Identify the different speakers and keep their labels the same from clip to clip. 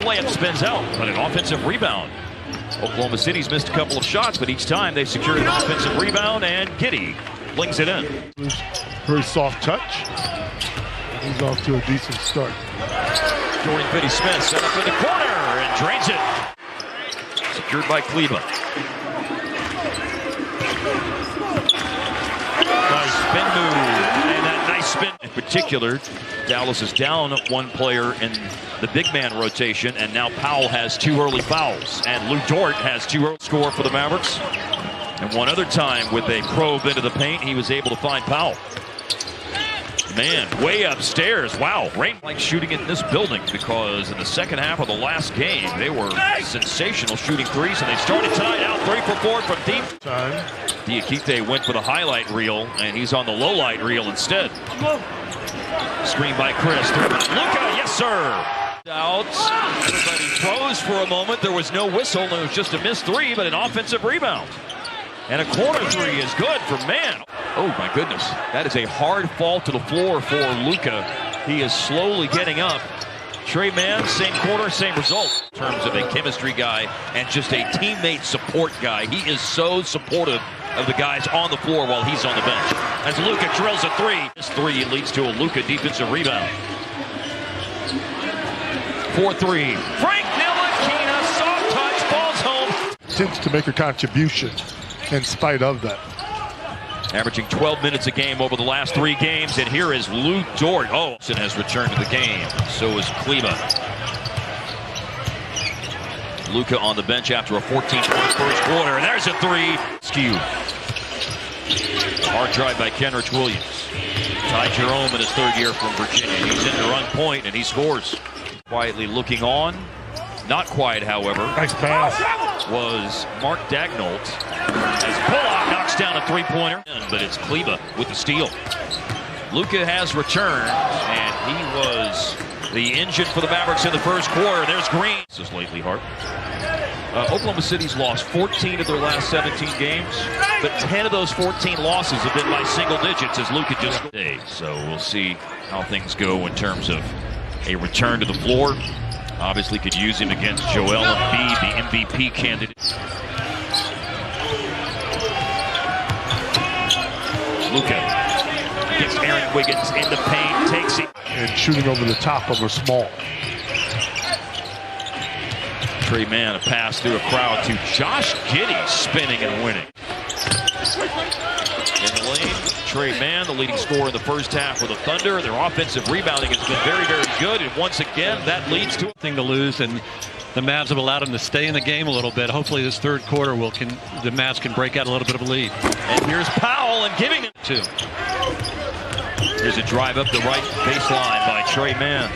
Speaker 1: Layup spins out, but an offensive rebound. Oklahoma City's missed a couple of shots, but each time they've secured an offensive rebound, and Giddey flings it in.
Speaker 2: Very soft touch. He's off to a decent start.
Speaker 1: Dorian Finney-Smith set up in the corner and drains it. Secured by Kleba. Nice spin move, and that nice spin. In particular, Dallas is down one player in the big man rotation, and now Powell has 2 early fouls, and Lou Dort has 2 early score for the Mavericks. And one other time with a probe into the paint, he was able to find Powell. Man, way upstairs. Wow, rain like shooting it in this building, because in the second half of the last game, they were sensational shooting threes, and they started tonight out 3 for 4 from deep. Diakite went for the highlight reel, and he's on the low light reel instead. Screen by Chris. Luka, yes sir. Out. Everybody froze for a moment. There was no whistle. It was just a missed 3, but an offensive rebound. And a corner 3 is good for Man. Oh my goodness. That is a hard fall to the floor for Luka. He is slowly getting up. Trey Mann, same corner, same result. In terms of a chemistry guy and just a teammate support guy. He is so supportive of the guys on the floor while he's on the bench. As Luka drills a 3. This 3 leads to a Luka defensive rebound. 4-3. Frank Ntilikina, soft touch, falls home.
Speaker 2: Tends to make a contribution in spite of that.
Speaker 1: Averaging 12 minutes a game over the last 3 games, and here is Lou Dort. Oh, and has returned to the game. So is Kleba. Luka on the bench after a 14-point first quarter, and there's a 3. Skew. Hard drive by Kenrich Williams. Ty Jerome in his 3rd year from Virginia. He's in to run point, and he scores. Quietly looking on. Not quiet, however.
Speaker 2: Nice pass.
Speaker 1: Was Mark Daigneault as Bullock knocks down a 3-pointer. But it's Kleba with the steal. Luka has returned, and he was the engine for the Mavericks in the first quarter. There's Green. This is lately hard. Oklahoma City's lost 14 of their last 17 games, but 10 of those 14 losses have been by single digits as Luka just scored. So we'll see how things go in terms of a return to the floor. Obviously could use him against Joel Embiid, the MVP candidate. Luka against Aaron Wiggins in the paint, takes it.
Speaker 2: And shooting over the top of a small.
Speaker 1: Trey Mann, a pass through a crowd to Josh Giddey, spinning and winning. In the lane, Trey Mann, the leading scorer in the first half with the Thunder. Their offensive rebounding has been very, very good, and once again, that leads to a
Speaker 3: thing to lose, and the Mavs have allowed them to stay in the game a little bit. Hopefully this 3rd quarter the Mavs can break out a little bit of a lead.
Speaker 1: And here's Powell and giving it to. Here's a drive up the right baseline by Trey Mann.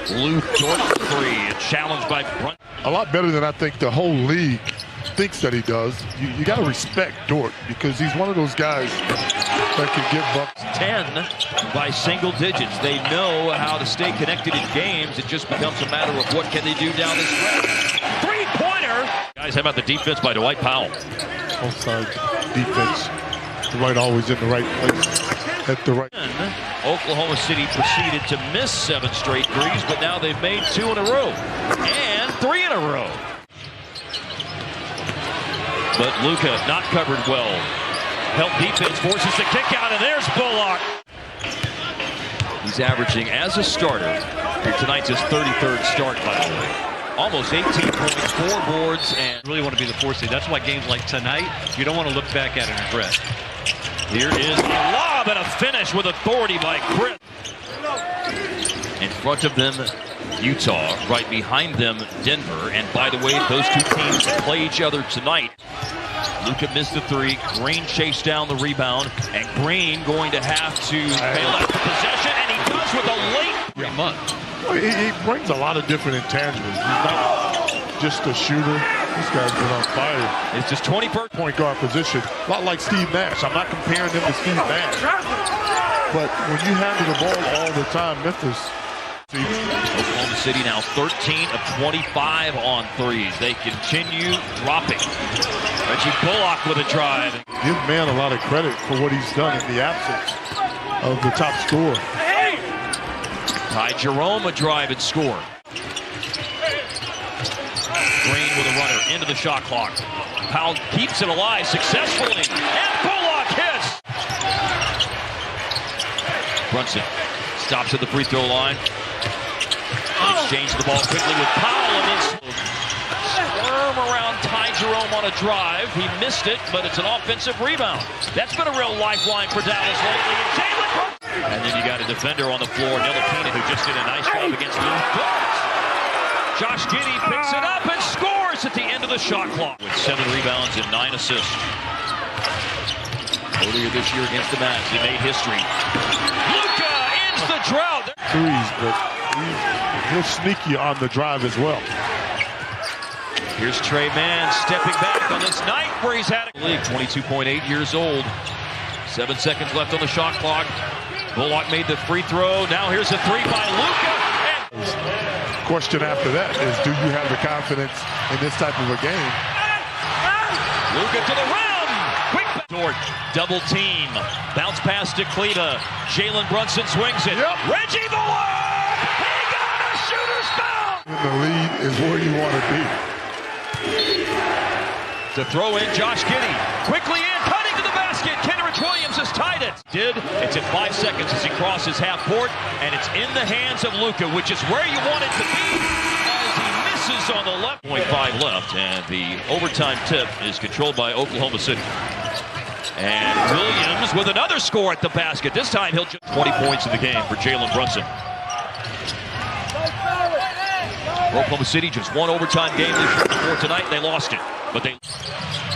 Speaker 1: Lou Dort 3, challenged by Brunt.
Speaker 2: A lot better than I think the whole league thinks that he does. You got to respect Dort, because he's one of those guys that can get bucks.
Speaker 1: 10 by single digits. They know how to stay connected in games. It just becomes a matter of what can they do down the stretch. 3-pointer. Guys, how about the defense by Dwight Powell?
Speaker 2: Both sides defense. Dwight always in the right place at the right.
Speaker 1: Oklahoma City proceeded to miss 7 straight threes, but now they've made 2 in a row and 3 in a row. But Luka not covered well. Help defense forces the kick out, and there's Bullock. He's averaging as a starter. Tonight's his 33rd start, by the way. Almost 18 points, 4 boards, and
Speaker 3: really want to be the 4th seed. That's why games like tonight, you don't want to look back at it and regret.
Speaker 1: Here is a lob and a finish with authority by Chris. In front of them, Utah. Right behind them, Denver. And by the way, those 2 teams play each other tonight. Luka missed the 3. Green chased down the rebound. And Green going to have to bail out the possession. And he does with a late 3 months.
Speaker 2: Well, he brings a lot of different intangibles. He's not just a shooter. This guy's been on fire.
Speaker 1: It's just 21st
Speaker 2: point guard position. A lot like Steve Nash. I'm not comparing him to Steve Nash. But when you handle the ball all the time, Memphis.
Speaker 1: Oklahoma City now 13 of 25 on threes. They continue dropping. Reggie Bullock with a drive.
Speaker 2: Give Man a lot of credit for what he's done in the absence of the top scorer.
Speaker 1: Ty Jerome a drive and score. Green with a runner into the shot clock. Powell keeps it alive successfully. And Bullock hits. Brunson stops at the free throw line. Exchange the ball quickly with Powell, and then squirm around Ty Jerome on a drive. He missed it, but it's an offensive rebound. That's been a real lifeline for Dallas lately. And Jalen Brunson. And then you got a defender on the floor, Ntilikina, who just did a nice job against Lou Dort. Josh Giddey picks it up and scores at the end of the shot clock with 7 rebounds and 9 assists. Earlier this year against the Mavs, he made history. Luka ends the drought.
Speaker 2: Threes, but he'll sneak you on the drive as well.
Speaker 1: Here's Trey Mann stepping back on this night where he's had a league. 22.8 years old. 7 seconds left on the shot clock. Bullock made the free throw. Now here's a 3 by Luka.
Speaker 2: Question after that is, do you have the confidence in this type of a game?
Speaker 1: Luka to the rim. Quick Dort, double team. Bounce pass to Kleba. Jalen Brunson swings it.
Speaker 2: Yep.
Speaker 1: Reggie Bullock! He got a shooter's foul!
Speaker 2: The lead is where you want to be.
Speaker 1: To throw in Josh Giddey. Quickly in, cutting to the basket. Kenrich Williams has tied it. It's at 5 seconds as he crosses half court, and it's in the hands of Luka, which is where you want it to be, as he misses on the left. 0.5 left, and the overtime tip is controlled by Oklahoma City. And Williams with another score at the basket. This time he'll just 20 points in the game for Jalen Brunson. Oklahoma City just won overtime game this year. Before tonight, they lost it. But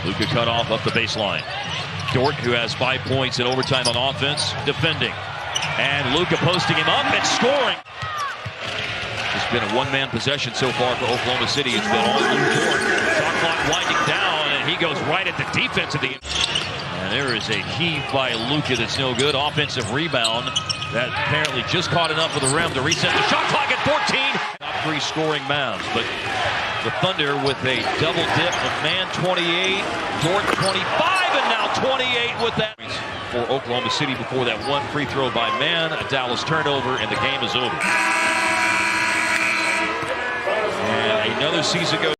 Speaker 1: Luka cut off up the baseline. Dort, who has 5 points in overtime on offense, defending. And Luka posting him up and scoring. It's been a one-man possession so far for Oklahoma City. It's been all Lou Dort. Shot clock winding down, and he goes right at the defense of the... And there is a heave by Luka that's no good. Offensive rebound that apparently just caught enough of the rim to reset the shot clock at 14. Top 3 scoring Mavs, but the Thunder with a double dip of Mann 28, Dort 25, and now 28 with that. For Oklahoma City before that one free throw by Mann, a Dallas turnover, and the game is over. And another season goes.